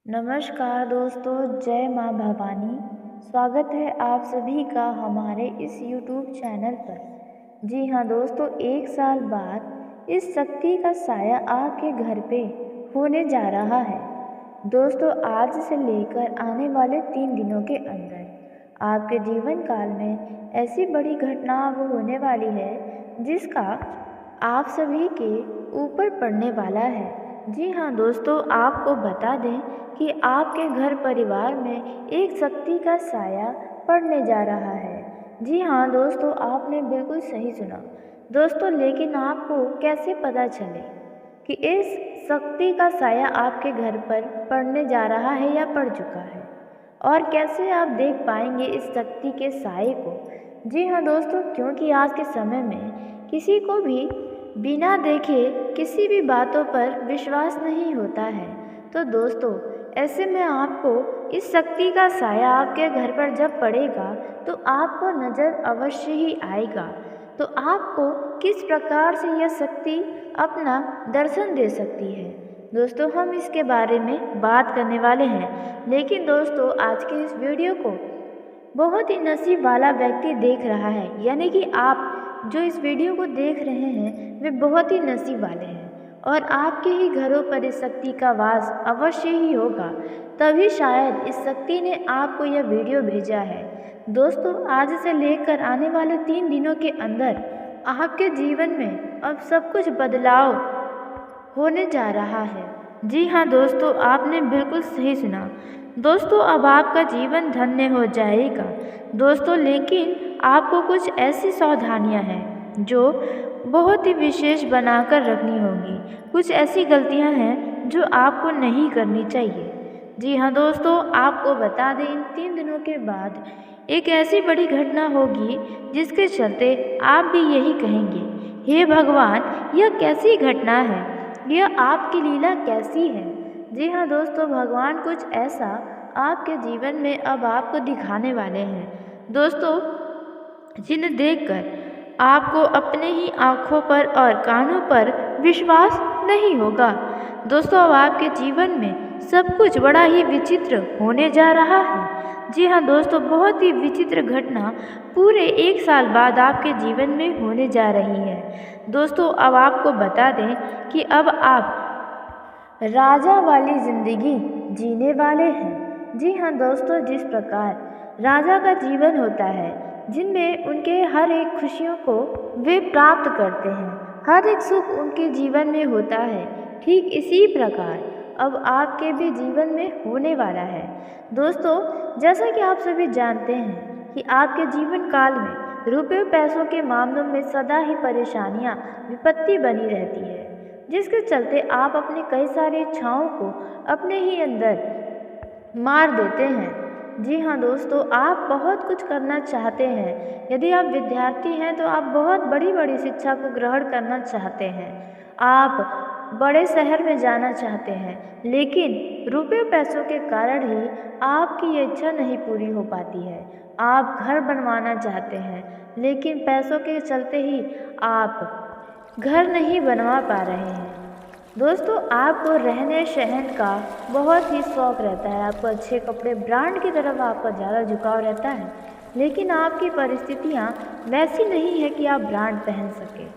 नमस्कार दोस्तों, जय माँ भवानी। स्वागत है आप सभी का हमारे इस YouTube चैनल पर। जी हाँ दोस्तों, 1 साल बाद इस शक्ति का साया आपके घर पे होने जा रहा है। दोस्तों, आज से लेकर आने वाले 3 दिनों के अंदर आपके जीवन काल में ऐसी बड़ी घटना अब होने वाली है जिसका आप सभी के ऊपर पड़ने वाला है। जी हाँ दोस्तों, आपको बता दें कि आपके घर परिवार में एक शक्ति का साया पड़ने जा रहा है। जी हाँ दोस्तों, आपने बिल्कुल सही सुना। दोस्तों, लेकिन आपको कैसे पता चले कि इस शक्ति का साया आपके घर पर पड़ने जा रहा है या पड़ चुका है, और कैसे आप देख पाएंगे इस शक्ति के साये को? जी हाँ दोस्तों, क्योंकि आज के समय में किसी को भी बिना देखे किसी भी बातों पर विश्वास नहीं होता है। तो दोस्तों, ऐसे में आपको इस शक्ति का साया आपके घर पर जब पड़ेगा तो आपको नज़र अवश्य ही आएगा। तो आपको किस प्रकार से यह शक्ति अपना दर्शन दे सकती है, दोस्तों हम इसके बारे में बात करने वाले हैं। लेकिन दोस्तों, आज के इस वीडियो को बहुत ही नसीब वाला व्यक्ति देख रहा है, यानी कि आप जो इस वीडियो को देख रहे हैं वे बहुत ही नसीब वाले हैं, और आपके ही घरों पर इस शक्ति का वास अवश्य ही होगा। तभी शायद इस शक्ति ने आपको यह वीडियो भेजा है। दोस्तों, आज से लेकर आने वाले 3 दिनों के अंदर आपके जीवन में अब सब कुछ बदलाव होने जा रहा है। जी हाँ दोस्तों, आपने बिल्कुल सही सुना। दोस्तों, अब आपका जीवन धन्य हो जाएगा। दोस्तों, लेकिन आपको कुछ ऐसी सावधानियां हैं जो बहुत ही विशेष बनाकर रखनी होगी। कुछ ऐसी गलतियां हैं जो आपको नहीं करनी चाहिए। जी हाँ दोस्तों, आपको बता दें, इन 3 दिनों के बाद एक ऐसी बड़ी घटना होगी जिसके चलते आप भी यही कहेंगे, हे भगवान, यह कैसी घटना है, यह आपकी लीला कैसी है। जी हाँ दोस्तों, भगवान कुछ ऐसा आपके जीवन में अब आपको दिखाने वाले हैं दोस्तों, जिन्हें देखकर आपको अपने ही आँखों पर और कानों पर विश्वास नहीं होगा। दोस्तों, अब आपके जीवन में सब कुछ बड़ा ही विचित्र होने जा रहा है। जी हाँ दोस्तों, बहुत ही विचित्र घटना पूरे 1 साल बाद आपके जीवन में होने जा रही है। दोस्तों, अब आपको बता दें कि अब आप राजा वाली जिंदगी जीने वाले हैं। जी हाँ दोस्तों, जिस प्रकार राजा का जीवन होता है, जिनमें उनके हर एक खुशियों को वे प्राप्त करते हैं, हर एक सुख उनके जीवन में होता है, ठीक इसी प्रकार अब आपके भी जीवन में होने वाला है। दोस्तों, जैसा कि आप सभी जानते हैं कि आपके जीवन काल में रुपये पैसों के मामलों में सदा ही परेशानियां, विपत्ति बनी रहती है, जिसके चलते आप अपनी कई सारी इच्छाओं को अपने ही अंदर मार देते हैं। जी हाँ दोस्तों, आप बहुत कुछ करना चाहते हैं। यदि आप विद्यार्थी हैं तो आप बहुत बड़ी बड़ी शिक्षा को ग्रहण करना चाहते हैं, आप बड़े शहर में जाना चाहते हैं, लेकिन रुपये पैसों के कारण ही आपकी ये इच्छा नहीं पूरी हो पाती है। आप घर बनवाना चाहते हैं, लेकिन पैसों के चलते ही आप घर नहीं बनवा पा रहे हैं। दोस्तों, आपको रहने सहन का बहुत ही शौक़ रहता है, आपको अच्छे कपड़े, ब्रांड की तरफ आपका ज़्यादा झुकाव रहता है, लेकिन आपकी परिस्थितियाँ वैसी नहीं है कि आप ब्रांड पहन सकें।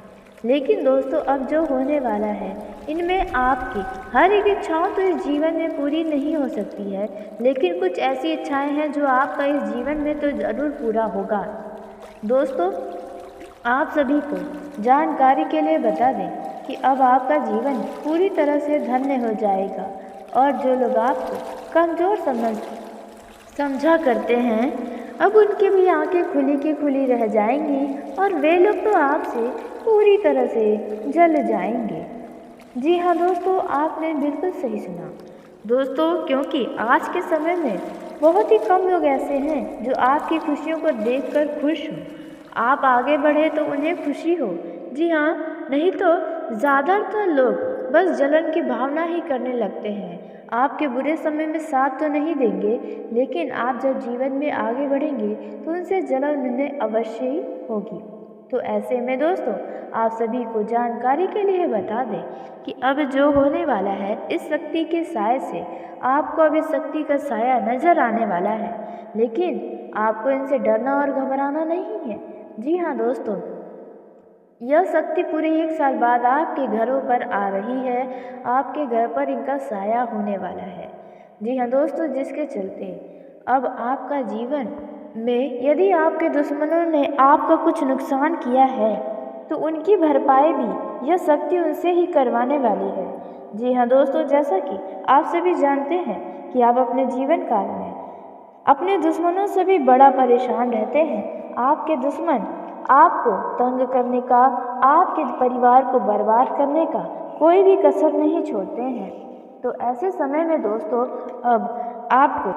लेकिन दोस्तों, अब जो होने वाला है, इनमें आपकी हर एक इच्छाओं तो इस जीवन में पूरी नहीं हो सकती है, लेकिन कुछ ऐसी इच्छाएं हैं जो आपका इस जीवन में तो ज़रूर पूरा होगा। दोस्तों, आप सभी को जानकारी के लिए बता दें कि अब आपका जीवन पूरी तरह से धन्य हो जाएगा, और जो लोग आपको कमज़ोर समझा करते हैं, अब उनकी भी आंखें खुली की खुली रह जाएंगी, और वे लोग तो आपसे पूरी तरह से जल जाएंगे। जी हाँ दोस्तों, आपने बिल्कुल सही सुना। दोस्तों, क्योंकि आज के समय में बहुत ही कम लोग ऐसे हैं जो आपकी खुशियों को देखकर खुश हों, आप आगे बढ़े तो उन्हें खुशी हो। जी हाँ, नहीं तो ज़्यादातर लोग बस जलन की भावना ही करने लगते हैं। आपके बुरे समय में साथ तो नहीं देंगे, लेकिन आप जब जीवन में आगे बढ़ेंगे तो उनसे जलन उन्हें अवश्य ही होगी। तो ऐसे में दोस्तों आप सभी को जानकारी के लिए बता दें कि अब जो होने वाला है, इस शक्ति के साए से आपको अब इस शक्ति का साया नजर आने वाला है, लेकिन आपको इनसे डरना और घबराना नहीं है। जी हाँ दोस्तों, यह शक्ति पूरे 1 साल बाद आपके घरों पर आ रही है। आपके घर पर इनका साया होने वाला है। जी हाँ दोस्तों, जिसके चलते अब आपका जीवन में यदि आपके दुश्मनों ने आपका कुछ नुकसान किया है तो उनकी भरपाई भी यह शक्ति उनसे ही करवाने वाली है। जी हाँ दोस्तों, जैसा कि आप सभी जानते हैं कि आप अपने जीवन काल में अपने दुश्मनों से भी बड़ा परेशान रहते हैं। आपके दुश्मन आपको तंग करने का, आपके परिवार को बर्बाद करने का कोई भी कसर नहीं छोड़ते हैं। तो ऐसे समय में दोस्तों अब आपको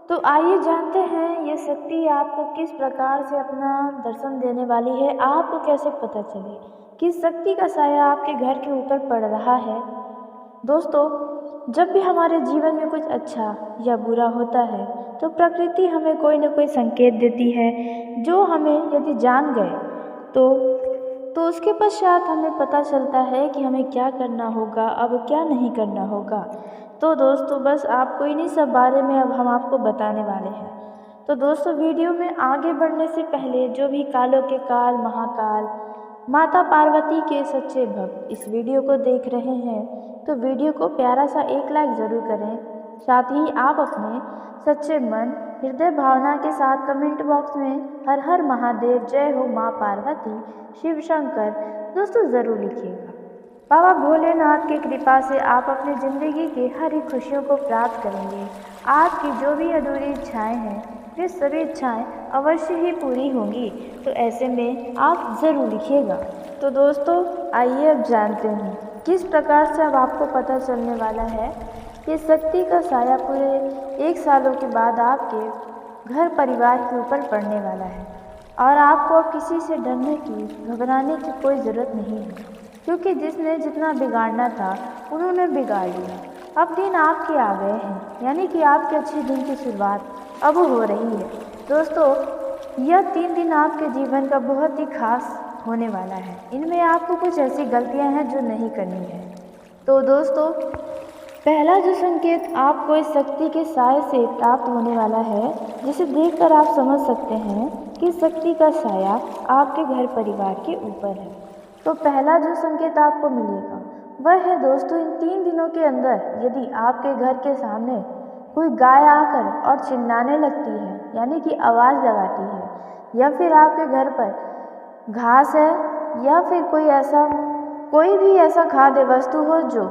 तो आइए जानते हैं ये शक्ति आपको किस प्रकार से अपना दर्शन देने वाली है। आपको कैसे पता चले कि शक्ति का साया आपके घर के ऊपर पड़ रहा है। दोस्तों, जब भी हमारे जीवन में कुछ अच्छा या बुरा होता है तो प्रकृति हमें कोई न कोई संकेत देती है, जो हमें यदि जान गए तो उसके पश्चात हमें पता चलता है कि हमें क्या करना होगा, अब क्या नहीं करना होगा। तो दोस्तों बस आपको इन्हीं सब बारे में अब हम आपको बताने वाले हैं। तो दोस्तों वीडियो में आगे बढ़ने से पहले जो भी कालों के काल महाकाल माता पार्वती के सच्चे भक्त इस वीडियो को देख रहे हैं तो वीडियो को प्यारा सा एक लाइक ज़रूर करें। साथ ही आप अपने सच्चे मन हृदय भावना के साथ कमेंट बॉक्स में हर हर महादेव, जय हो माँ पार्वती, शिव शंकर दोस्तों ज़रूर लिखिएगा। बाबा भोलेनाथ की कृपा से आप अपनी ज़िंदगी की हर एक खुशियों को प्राप्त करेंगे। आपकी जो भी अधूरी इच्छाएं हैं वे सभी इच्छाएं अवश्य ही पूरी होंगी। तो ऐसे में आप ज़रूर लिखिएगा। तो दोस्तों आइए अब जानते हैं किस प्रकार से अब आपको पता चलने वाला है कि शक्ति का साया पूरे 1 सालों के बाद आपके घर परिवार के ऊपर पड़ने वाला है। और आपको अब किसी से डरने की, घबराने की कोई ज़रूरत नहीं है, क्योंकि जिसने जितना बिगाड़ना था उन्होंने बिगाड़ लिया। अब दिन आपके आ गए हैं, यानी कि आपके अच्छे दिन की शुरुआत अब हो रही है। दोस्तों यह 3 दिन आपके जीवन का बहुत ही खास होने वाला है। इनमें आपको कुछ ऐसी गलतियां हैं जो नहीं करनी है। तो दोस्तों पहला जो संकेत आपको इस शक्ति के साए से प्राप्त होने वाला है, जिसे देखकर आप समझ सकते हैं कि शक्ति का साया आपके घर परिवार के ऊपर है। तो पहला जो संकेत आपको मिलेगा वह है दोस्तों, इन 3 दिनों के अंदर यदि आपके घर के सामने कोई गाय आकर और चिल्लाने लगती है, यानी कि आवाज़ लगाती है, या फिर आपके घर पर घास है या फिर कोई भी ऐसा खाद्य वस्तु हो जो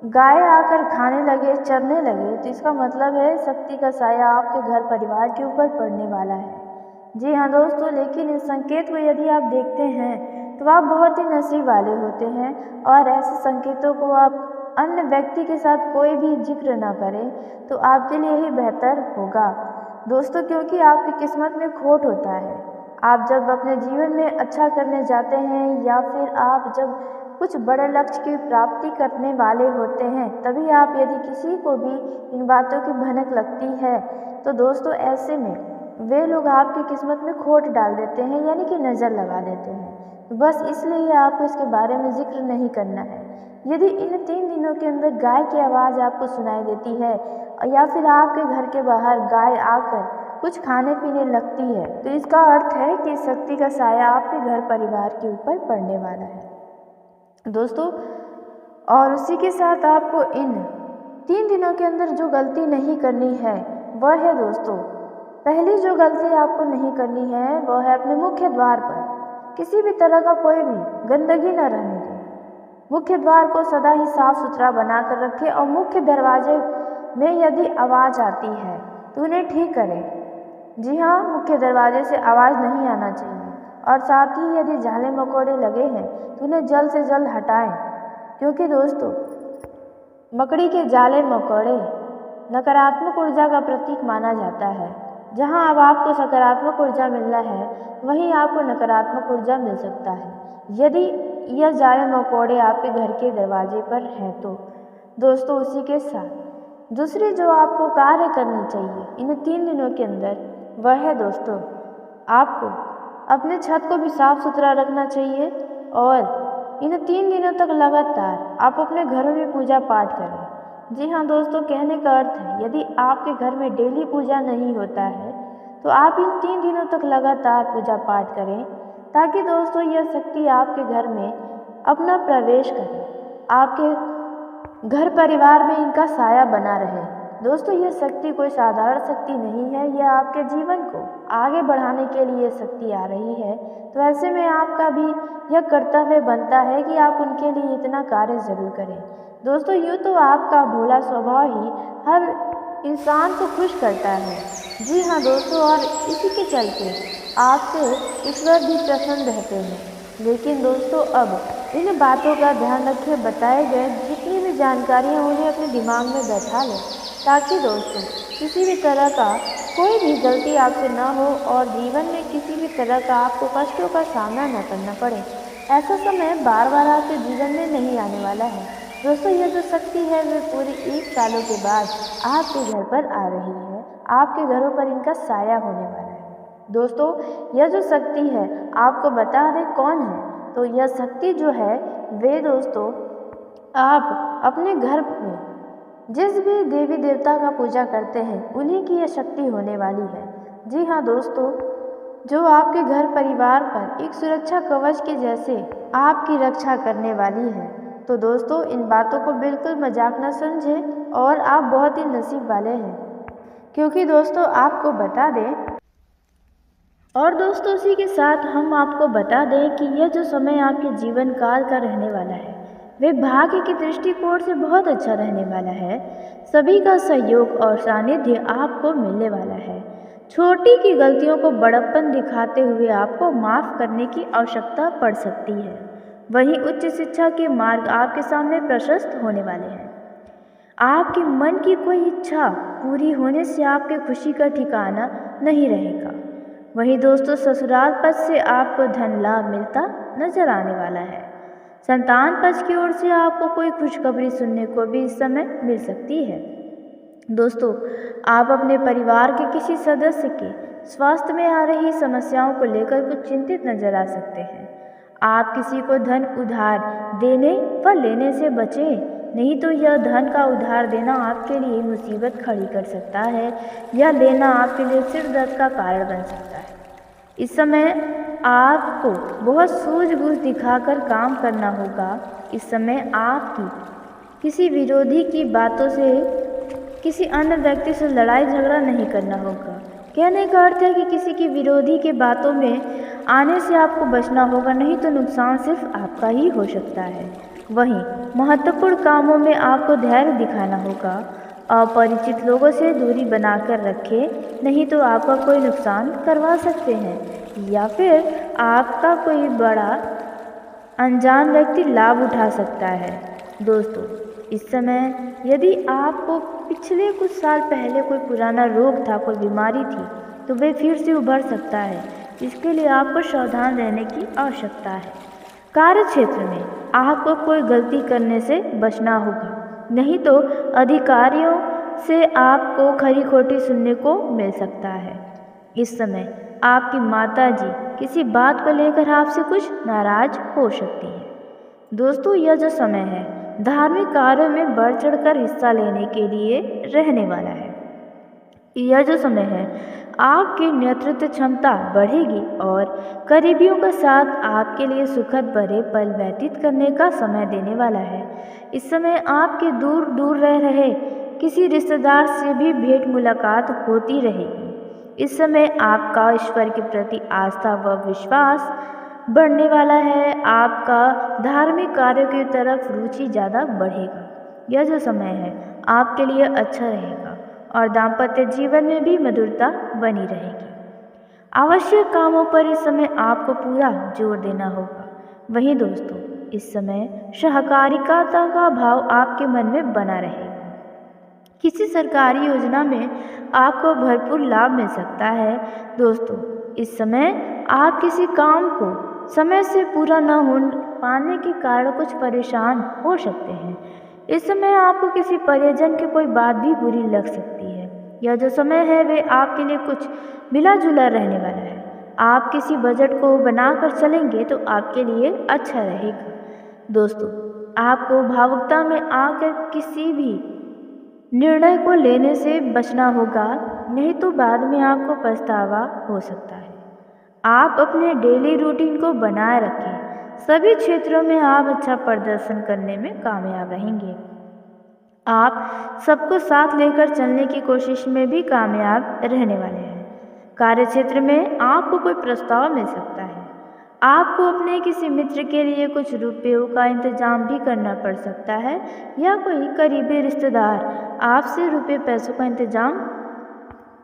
गाय आकर खाने लगे, चरने लगे, तो इसका मतलब है शक्ति का साया आपके घर परिवार के ऊपर पड़ने वाला है। जी हाँ दोस्तों, लेकिन इस संकेत को यदि आप देखते हैं तो आप बहुत ही नसीब वाले होते हैं और ऐसे संकेतों को आप अन्य व्यक्ति के साथ कोई भी जिक्र ना करें तो आपके लिए ही बेहतर होगा दोस्तों, क्योंकि आपकी किस्मत में खोट होता है। आप जब अपने जीवन में अच्छा करने जाते हैं या फिर आप जब कुछ बड़े लक्ष्य की प्राप्ति करने वाले होते हैं, तभी आप यदि किसी को भी इन बातों की भनक लगती है तो दोस्तों ऐसे में वे लोग आपकी किस्मत में खोट डाल देते हैं, यानी कि नज़र लगा देते हैं। तो बस इसलिए आपको इसके बारे में जिक्र नहीं करना है। यदि इन 3 दिनों के अंदर गाय की आवाज़ आपको सुनाई देती है या फिर आपके घर के बाहर गाय आकर कुछ खाने पीने लगती है, तो इसका अर्थ है कि शक्ति का साया आपके घर परिवार के ऊपर पड़ने वाला है दोस्तों। और उसी के साथ आपको इन 3 दिनों के अंदर जो गलती नहीं करनी है वह है दोस्तों, पहली जो गलती आपको नहीं करनी है वह है अपने मुख्य द्वार पर किसी भी तरह का कोई भी गंदगी न रहने दें। मुख्य द्वार को सदा ही साफ सुथरा बना कर रखें और मुख्य दरवाजे में यदि आवाज़ आती है तो उन्हें ठीक करें। जी हाँ, मुख्य दरवाजे से आवाज़ नहीं आना चाहिए। और साथ ही यदि जाले मकोड़े लगे हैं तो उन्हें जल्द से जल्द हटाएं, क्योंकि दोस्तों मकड़ी के जाले मकोड़े नकारात्मक ऊर्जा का प्रतीक माना जाता है। जहां अब आपको सकारात्मक ऊर्जा मिलना है वहीं आपको नकारात्मक ऊर्जा मिल सकता है यदि यह जाले मकोड़े आपके घर के दरवाजे पर हैं। तो दोस्तों उसी के साथ दूसरी जो आपको कार्य करनी चाहिए इन 3 दिनों के अंदर वह है दोस्तों, आपको अपने छत को भी साफ सुथरा रखना चाहिए और इन 3 दिनों तक लगातार आप अपने घरों में पूजा पाठ करें। जी हाँ दोस्तों, कहने का अर्थ है यदि आपके घर में डेली पूजा नहीं होता है तो आप इन 3 दिनों तक लगातार पूजा पाठ करें, ताकि दोस्तों यह शक्ति आपके घर में अपना प्रवेश करे, आपके घर परिवार में इनका साया बना रहे। दोस्तों यह शक्ति कोई साधारण शक्ति नहीं है, यह आपके जीवन को आगे बढ़ाने के लिए शक्ति आ रही है। तो ऐसे में आपका भी यह कर्तव्य बनता है कि आप उनके लिए इतना कार्य जरूर करें। दोस्तों यूँ तो आपका भोला स्वभाव ही हर इंसान को खुश करता है। जी हाँ दोस्तों, और इसी के चलते आपसे ईश्वर भी प्रसन्न रहते हैं। लेकिन दोस्तों अब इन बातों का ध्यान रखें, बताए गए जितनी भी जानकारियाँ उन्हें अपने दिमाग में बैठा लें, ताकि दोस्तों किसी भी तरह का कोई भी गलती आपसे ना हो और जीवन में किसी भी तरह का आपको कष्टों का सामना न करना पड़े। ऐसा समय बार बार आपके जीवन में नहीं आने वाला है। दोस्तों यह जो शक्ति है वह पूरे 1 सालों के बाद आपके घर पर आ रही है, आपके घरों पर इनका साया होने वाला है। दोस्तों यह जो शक्ति है आपको बता दें कौन है, तो यह शक्ति जो है वे दोस्तों आप अपने घर में जिस भी देवी देवता का पूजा करते हैं उन्हीं की यह शक्ति होने वाली है। जी हाँ दोस्तों, जो आपके घर परिवार पर एक सुरक्षा कवच के जैसे आपकी रक्षा करने वाली है। तो दोस्तों इन बातों को बिल्कुल मजाक न समझें और आप बहुत ही नसीब वाले हैं, क्योंकि दोस्तों आपको बता दें और दोस्तों इसी के साथ हम आपको बता दें कि यह जो समय आपके जीवन काल का रहने वाला है वे भाग्य के दृष्टिकोण से बहुत अच्छा रहने वाला है। सभी का सहयोग और सानिध्य आपको मिलने वाला है। छोटी की गलतियों को बड़प्पन दिखाते हुए आपको माफ़ करने की आवश्यकता पड़ सकती है। वहीं उच्च शिक्षा के मार्ग आपके सामने प्रशस्त होने वाले हैं। आपके मन की कोई इच्छा पूरी होने से आपके खुशी का ठिकाना नहीं रहेगा। वहीं दोस्तों ससुराल पक्ष से आपको धन लाभ मिलता नजर आने वाला है। संतान पक्ष की ओर से आपको कोई खुशखबरी सुनने को भी इस समय मिल सकती है। दोस्तों आप अपने परिवार के किसी सदस्य के स्वास्थ्य में आ रही समस्याओं को लेकर कुछ चिंतित नजर आ सकते हैं। आप किसी को धन उधार देने व लेने से बचें, नहीं तो यह धन का उधार देना आपके लिए मुसीबत खड़ी कर सकता है या लेना आपके लिए सिर दर्द का कारण बन सकता है। इस समय आपको बहुत सूझबूझ दिखाकर काम करना होगा। इस समय आपकी किसी विरोधी की बातों से किसी अन्य व्यक्ति से लड़ाई झगड़ा नहीं करना होगा। कहने का अर्थ है कि किसी की विरोधी के बातों में आने से आपको बचना होगा, नहीं तो नुकसान सिर्फ आपका ही हो सकता है। वहीं महत्वपूर्ण कामों में आपको धैर्य दिखाना होगा। अपरिचित लोगों से दूरी बनाकर रखें, नहीं तो आपका कोई नुकसान करवा सकते हैं या फिर आपका कोई बड़ा अनजान व्यक्ति लाभ उठा सकता है। दोस्तों इस समय यदि आपको पिछले कुछ साल पहले कोई पुराना रोग था, कोई बीमारी थी, तो वे फिर से उभर सकता है। इसके लिए आपको सावधान रहने की आवश्यकता है। कार्य क्षेत्र में आपको कोई गलती करने से बचना होगा, नहीं तो अधिकारियों से आपको खरी खोटी सुनने को मिल सकता है। इस समय आपकी माताजी किसी बात को लेकर आपसे कुछ नाराज हो सकती है। दोस्तों यह जो समय है धार्मिक कार्यों में बढ़ चढ़कर हिस्सा लेने के लिए रहने वाला है। यह जो समय है आपकी नेतृत्व क्षमता बढ़ेगी और करीबियों के साथ आपके लिए सुखद भरे पल व्यतीत करने का समय देने वाला है। इस समय आपके दूर दूर रह रहे किसी रिश्तेदार से भी भेंट मुलाकात होती रहेगी। इस समय आपका ईश्वर के प्रति आस्था व विश्वास बढ़ने वाला है। आपका धार्मिक कार्यों की तरफ रुचि ज़्यादा बढ़ेगा। यह जो समय है आपके लिए अच्छा रहेगा और दाम्पत्य जीवन में भी मधुरता बनी रहेगी। आवश्यक कामों पर इस समय आपको पूरा जोर देना होगा। वहीं दोस्तों इस समय सहकारिता का भाव आपके मन में बना रहेगा। किसी सरकारी योजना में आपको भरपूर लाभ मिल सकता है। दोस्तों इस समय आप किसी काम को समय से पूरा न हो पाने के कारण कुछ परेशान हो सकते हैं। इस समय आपको किसी परिजन की कोई बात भी बुरी लग सकती है। यह जो समय है वे आपके लिए कुछ मिला जुला रहने वाला है। आप किसी बजट को बनाकर चलेंगे तो आपके लिए अच्छा रहेगा। दोस्तों, आपको भावुकता में आकर किसी भी निर्णय को लेने से बचना होगा, नहीं तो बाद में आपको पछतावा हो सकता है। आप अपने डेली रूटीन को बनाए रखें, सभी क्षेत्रों में आप अच्छा प्रदर्शन करने में कामयाब रहेंगे। आप सबको साथ लेकर चलने की कोशिश में भी कामयाब रहने वाले हैं। कार्यक्षेत्र में आपको कोई प्रस्ताव मिल सकता है। आपको अपने किसी मित्र के लिए कुछ रुपयों का इंतजाम भी करना पड़ सकता है, या कोई करीबी रिश्तेदार आपसे रुपये पैसों का इंतजाम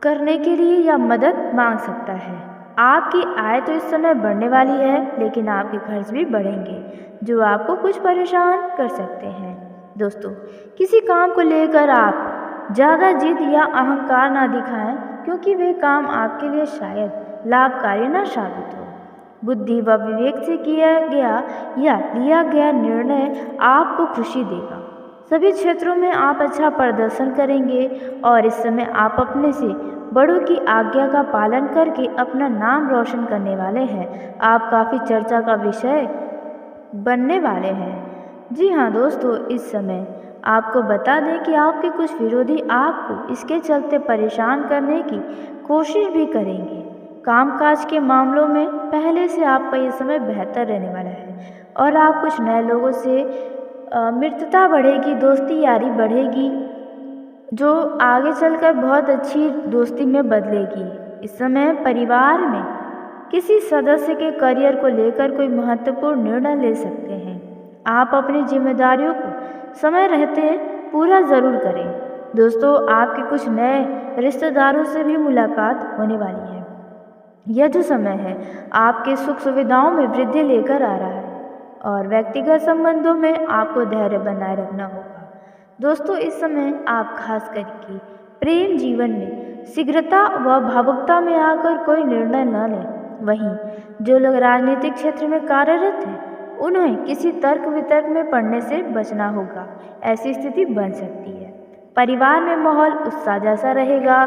करने के लिए या मदद मांग सकता है। आपकी आय तो इस समय बढ़ने वाली है, लेकिन आपके खर्च भी बढ़ेंगे, जो आपको कुछ परेशान कर सकते हैं। दोस्तों, किसी काम को लेकर आप ज़्यादा जिद या अहंकार ना दिखाएं, क्योंकि वह काम आपके लिए शायद लाभकारी ना साबित हो। बुद्धि व विवेक से किया गया या लिया गया निर्णय आपको खुशी देगा। सभी क्षेत्रों में आप अच्छा प्रदर्शन करेंगे और इस समय आप अपने से बड़ों की आज्ञा का पालन करके अपना नाम रोशन करने वाले हैं। आप काफ़ी चर्चा का विषय बनने वाले हैं। जी हाँ दोस्तों, इस समय आपको बता दें कि आपके कुछ विरोधी आपको इसके चलते परेशान करने की कोशिश भी करेंगे। कामकाज के मामलों में पहले से आपका ये समय बेहतर रहने वाला है और आप कुछ नए लोगों से मित्रता बढ़ेगी, दोस्ती यारी बढ़ेगी, जो आगे चलकर बहुत अच्छी दोस्ती में बदलेगी। इस समय परिवार में किसी सदस्य के करियर को लेकर कोई महत्वपूर्ण निर्णय ले सकते हैं। आप अपनी जिम्मेदारियों को समय रहते पूरा ज़रूर करें। दोस्तों, आपके कुछ नए रिश्तेदारों से भी मुलाकात होने वाली है। यह जो समय है आपके सुख सुविधाओं में वृद्धि लेकर आ रहा है और व्यक्तिगत संबंधों में आपको धैर्य बनाए रखना होगा। दोस्तों, इस समय आप खास करके प्रेम जीवन में शीघ्रता व भावुकता में आकर कोई निर्णय न लें। वहीं जो लोग राजनीतिक क्षेत्र में कार्यरत हैं, उन्हें किसी तर्क वितर्क में पड़ने से बचना होगा, ऐसी स्थिति बन सकती है। परिवार में माहौल उत्साह जैसा रहेगा।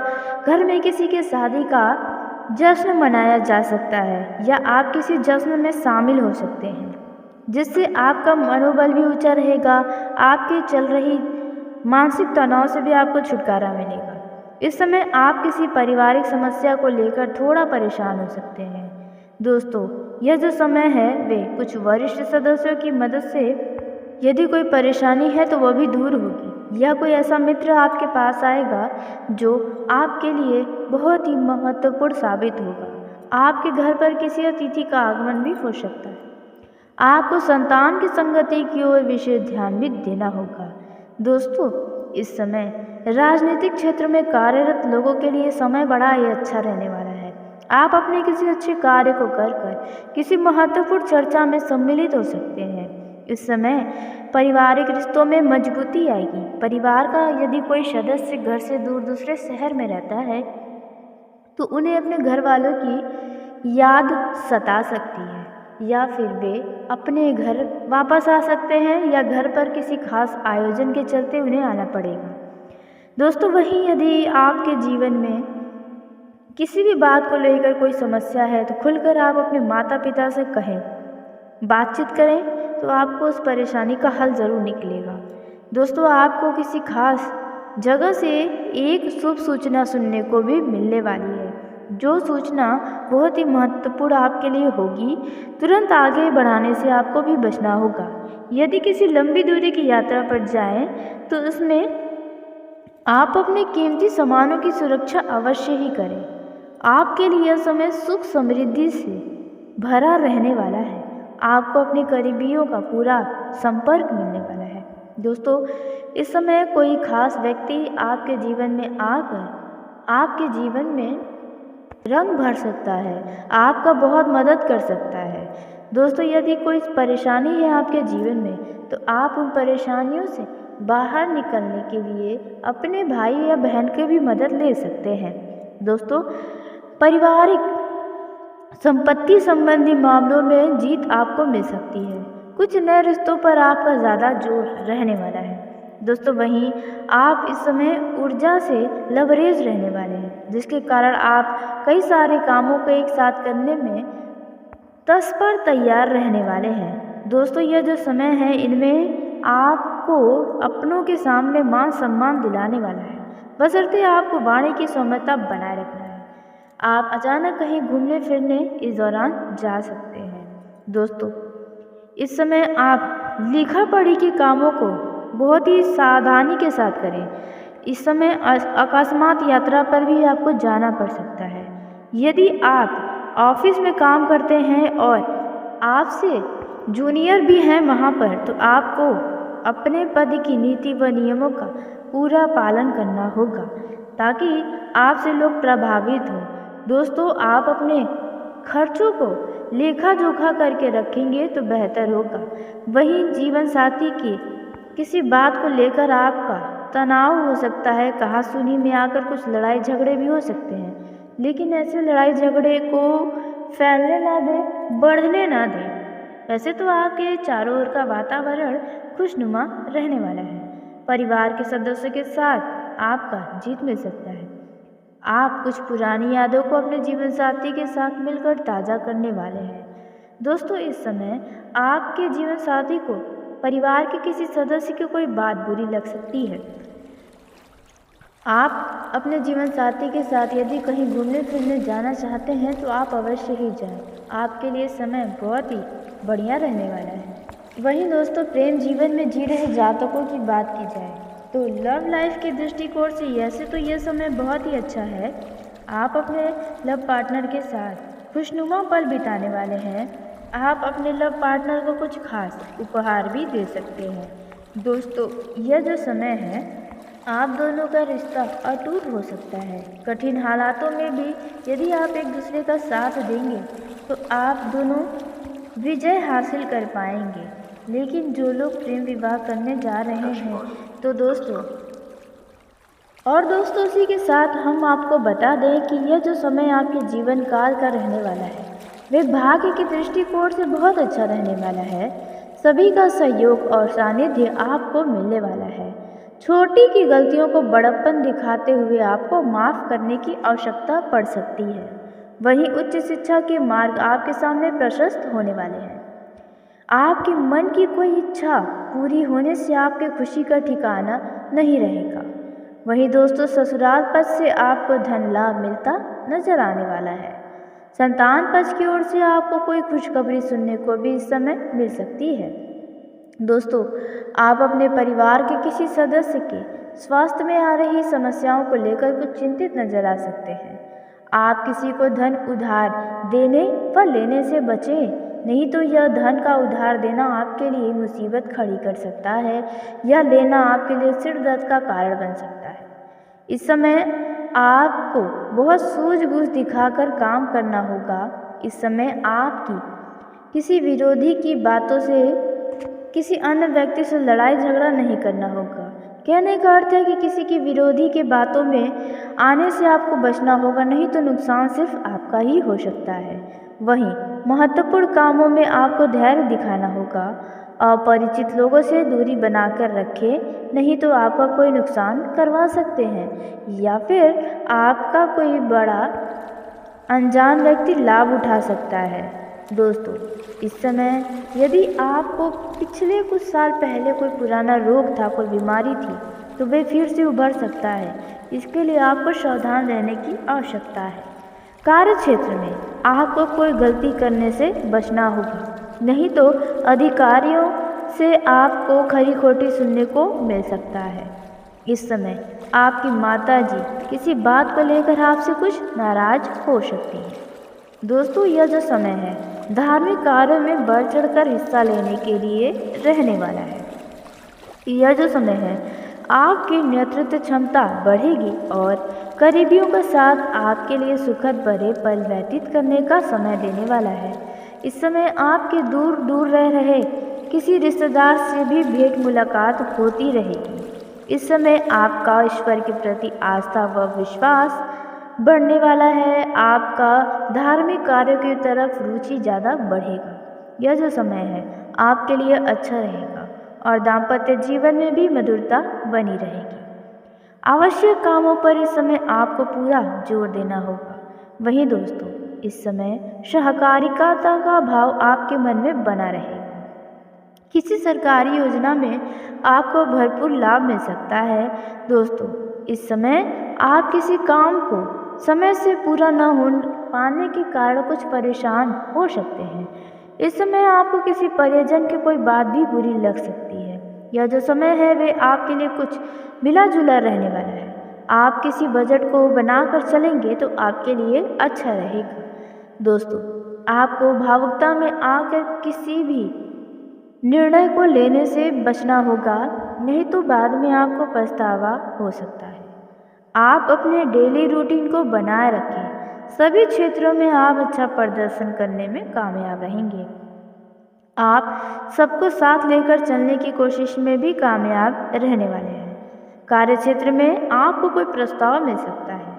घर में किसी के शादी का जश्न मनाया जा सकता है या आप किसी जश्न में शामिल हो सकते हैं, जिससे आपका मनोबल भी ऊंचा रहेगा। आपकी चल रही मानसिक तनाव से भी आपको छुटकारा मिलेगा। इस समय आप किसी पारिवारिक समस्या को लेकर थोड़ा परेशान हो सकते हैं। दोस्तों, यह जो समय है वे कुछ वरिष्ठ सदस्यों की मदद से यदि कोई परेशानी है तो वह भी दूर होगी, या कोई ऐसा मित्र आपके पास आएगा जो आपके लिए बहुत ही महत्वपूर्ण साबित होगा। आपके घर पर किसी अतिथि का आगमन भी हो सकता है। आपको संतान की संगति की ओर विशेष ध्यान भी देना होगा। दोस्तों, इस समय राजनीतिक क्षेत्र में कार्यरत लोगों के लिए समय बड़ा ही अच्छा रहने वाला है। आप अपने किसी अच्छे कार्य को कर किसी महत्वपूर्ण चर्चा में सम्मिलित हो सकते हैं। इस समय पारिवारिक रिश्तों में मजबूती आएगी। परिवार का यदि कोई सदस्य घर से दूर दूसरे शहर में रहता है तो उन्हें अपने घर वालों की याद सता सकती है, या फिर वे अपने घर वापस आ सकते हैं, या घर पर किसी खास आयोजन के चलते उन्हें आना पड़ेगा। दोस्तों, वहीं यदि आपके जीवन में किसी भी बात को लेकर कोई समस्या है तो खुलकर आप अपने माता पिता से कहें, बातचीत करें, तो आपको उस परेशानी का हल ज़रूर निकलेगा। दोस्तों, आपको किसी खास जगह से एक शुभ सूचना सुनने को भी मिलने वाली है, जो सूचना बहुत ही महत्वपूर्ण आपके लिए होगी। तुरंत आगे बढ़ाने से आपको भी बचना होगा। यदि किसी लंबी दूरी की यात्रा पर जाएं तो उसमें आप अपने कीमती सामानों की सुरक्षा अवश्य ही करें। आपके लिए यह समय सुख समृद्धि से भरा रहने वाला है। आपको अपने करीबियों का पूरा संपर्क मिलने वाला है। दोस्तों, इस समय कोई खास व्यक्ति आपके जीवन में आकर आपके जीवन में रंग भर सकता है, आपका बहुत मदद कर सकता है। दोस्तों, यदि कोई परेशानी है आपके जीवन में तो आप उन परेशानियों से बाहर निकलने के लिए अपने भाई या बहन की भी मदद ले सकते हैं। दोस्तों, पारिवारिक संपत्ति संबंधी मामलों में जीत आपको मिल सकती है। कुछ नए रिश्तों पर आपका ज़्यादा जोर रहने वाला है। दोस्तों वहीं आप इस समय ऊर्जा से लबरेज रहने वाले हैं, जिसके कारण आप कई सारे कामों को एक साथ करने में तत्पर तैयार रहने वाले हैं। दोस्तों यह जो समय है इनमें आपको अपनों के सामने मान सम्मान दिलाने वाला है, बशर्ते आपको वाणी की सौम्यता बनाए रखना है। आप अचानक कहीं घूमने फिरने इस दौरान जा सकते हैं। दोस्तों इस समय आप लिखा पढ़ी के कामों को बहुत ही सावधानी के साथ करें। इस समय अकस्मात यात्रा पर भी आपको जाना पड़ सकता है। यदि आप ऑफिस में काम करते हैं और आपसे जूनियर भी हैं वहाँ पर, तो आपको अपने पद की नीति व नियमों का पूरा पालन करना होगा ताकि आपसे लोग प्रभावित हों। दोस्तों आप अपने खर्चों को लेखा जोखा करके रखेंगे तो बेहतर होगा। वहीं जीवन साथी की किसी बात को लेकर आपका तनाव हो सकता है, कहा सुनी में आकर कुछ लड़ाई झगड़े भी हो सकते हैं, लेकिन ऐसे लड़ाई झगड़े को फैलने ना दें, बढ़ने ना दें। वैसे तो आपके चारों ओर का वातावरण खुशनुमा रहने वाला है। परिवार के सदस्यों के साथ आपका जीत मिल सकता है। आप कुछ पुरानी यादों को अपने जीवन साथी के साथ मिलकर ताज़ा करने वाले हैं। दोस्तों इस समय आपके जीवन साथी को परिवार के किसी सदस्य की कोई बात बुरी लग सकती है। आप अपने जीवन साथी के साथ यदि कहीं घूमने फिरने जाना चाहते हैं तो आप अवश्य ही जाएं। आपके लिए समय बहुत ही बढ़िया रहने वाला है। वहीं दोस्तों प्रेम जीवन में जी रहे जातकों की बात की जाए तो लव लाइफ के दृष्टिकोण से ऐसे तो यह समय बहुत ही अच्छा है। आप अपने लव पार्टनर के साथ खुशनुमा पल बिताने वाले हैं। आप अपने लव पार्टनर को कुछ खास उपहार भी दे सकते हैं। दोस्तों यह जो समय है आप दोनों का रिश्ता अटूट हो सकता है। कठिन हालातों में भी यदि आप एक दूसरे का साथ देंगे तो आप दोनों विजय हासिल कर पाएंगे। लेकिन जो लोग प्रेम विवाह करने जा रहे हैं तो दोस्तों इसी के साथ हम आपको बता दें कि यह जो समय आपके जीवन काल का रहने वाला है वे भाग्य के दृष्टिकोण से बहुत अच्छा रहने वाला है। सभी का सहयोग और सानिध्य आपको मिलने वाला है। छोटी की गलतियों को बड़प्पन दिखाते हुए आपको माफ़ करने की आवश्यकता पड़ सकती है। वहीं उच्च शिक्षा के मार्ग आपके सामने प्रशस्त होने वाले हैं। आपके मन की कोई इच्छा पूरी होने से आपके खुशी का ठिकाना नहीं रहेगा। वहीं दोस्तों ससुराल पक्ष से आपको धन लाभ मिलता नजर आने वाला है। संतान पक्ष की ओर से आपको कोई खुशखबरी सुनने को भी इस समय मिल सकती है। दोस्तों आप अपने परिवार के किसी सदस्य के स्वास्थ्य में आ रही समस्याओं को लेकर कुछ चिंतित नजर आ सकते हैं। आप किसी को धन उधार देने व लेने से बचें, नहीं तो यह धन का उधार देना आपके लिए मुसीबत खड़ी कर सकता है या लेना आपके लिए सिर दर्द का कारण बन सकता है। इस समय आपको बहुत सूझबूझ दिखाकर काम करना होगा। इस समय आपकी किसी विरोधी की बातों से किसी अन्य व्यक्ति से लड़ाई झगड़ा नहीं करना होगा। कहने का अर्थ है कि किसी की विरोधी के बातों में आने से आपको बचना होगा, नहीं तो नुकसान सिर्फ आपका ही हो सकता है। वहीं महत्वपूर्ण कामों में आपको धैर्य दिखाना होगा। अपरिचित लोगों से दूरी बनाकर रखें, नहीं तो आपका कोई नुकसान करवा सकते हैं या फिर आपका कोई बड़ा अनजान व्यक्ति लाभ उठा सकता है। दोस्तों इस समय यदि आपको पिछले कुछ साल पहले कोई पुराना रोग था, कोई बीमारी थी, तो वे फिर से उभर सकता है। इसके लिए आपको सावधान रहने की आवश्यकता है। कार्य क्षेत्र में आपको कोई गलती करने से बचना होगा, नहीं तो अधिकारियों से आपको खरी खोटी सुनने को मिल सकता है। इस समय आपकी माताजी किसी बात को लेकर आपसे कुछ नाराज हो सकती है। दोस्तों यह जो समय है धार्मिक कार्यों में बढ़ चढ़कर हिस्सा लेने के लिए रहने वाला है। यह जो समय है आपकी नेतृत्व क्षमता बढ़ेगी और करीबियों का साथ आपके लिए सुखद भरे पल व्यतीत करने का समय देने वाला है। इस समय आपके दूर दूर रह रहे किसी रिश्तेदार से भी भेंट मुलाकात होती रहेगी। इस समय आपका ईश्वर के प्रति आस्था व विश्वास बढ़ने वाला है। आपका धार्मिक कार्यों की तरफ रुचि ज़्यादा बढ़ेगा। यह जो समय है आपके लिए अच्छा रहेगा और दाम्पत्य जीवन में भी मधुरता बनी रहेगी। आवश्यक कामों पर इस समय आपको पूरा जोर देना होगा। वहीं दोस्तों, इस समय सहकारिता का भाव आपके मन में बना रहेगा। किसी सरकारी योजना में आपको भरपूर लाभ मिल सकता है। दोस्तों, इस समय आप किसी काम को समय से पूरा न हो पाने के कारण कुछ परेशान हो सकते हैं। इस समय आपको किसी परिजन की कोई बात भी बुरी लग सकती है। यह जो समय है वे आपके लिए कुछ मिला जुला रहने वाला है। आप किसी बजट को बनाकर चलेंगे तो आपके लिए अच्छा रहेगा। दोस्तों, आपको भावुकता में आकर किसी भी निर्णय को लेने से बचना होगा, नहीं तो बाद में आपको पछतावा हो सकता है। आप अपने डेली रूटीन को बनाए रखें। सभी क्षेत्रों में आप अच्छा प्रदर्शन करने में कामयाब रहेंगे। आप सबको साथ लेकर चलने की कोशिश में भी कामयाब रहने वाले हैं। कार्यक्षेत्र में आपको कोई प्रस्ताव मिल सकता है।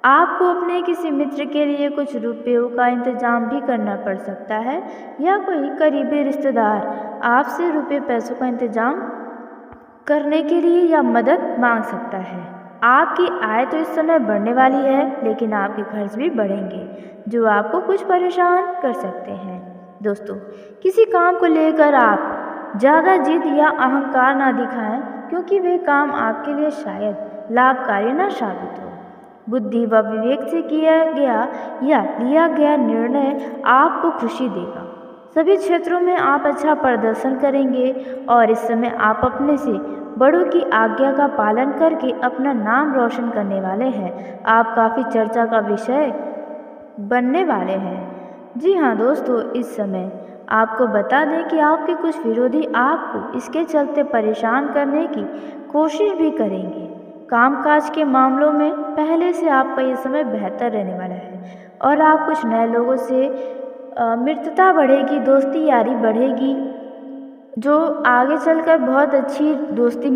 आपको अपने किसी मित्र के लिए कुछ रुपयों का इंतजाम भी करना पड़ सकता है, या कोई करीबी रिश्तेदार आपसे रुपये पैसों का इंतजाम करने के लिए या मदद मांग सकता है। आपकी आय तो इस समय बढ़ने वाली है, लेकिन आपके खर्च भी बढ़ेंगे, जो आपको कुछ परेशान कर सकते हैं। दोस्तों, किसी काम को लेकर आप ज़्यादा जिद या अहंकार ना दिखाएं, क्योंकि वह काम आपके लिए शायद लाभकारी न साबित हो। बुद्धि व विवेक से किया गया या लिया गया निर्णय आपको खुशी देगा। सभी क्षेत्रों में आप अच्छा प्रदर्शन करेंगे और इस समय आप अपने से बड़ों की आज्ञा का पालन करके अपना नाम रोशन करने वाले हैं। आप काफ़ी चर्चा का विषय बनने वाले हैं। जी हाँ दोस्तों, इस समय आपको बता दें कि आपके कुछ विरोधी आपको इसके चलते परेशान करने की कोशिश भी करेंगे। कामकाज के मामलों में पहले से आपका ये समय बेहतर रहने वाला है और आप कुछ नए लोगों से मित्रता बढ़ेगी, दोस्ती यारी बढ़ेगी, जो आगे चलकर बहुत अच्छी दोस्ती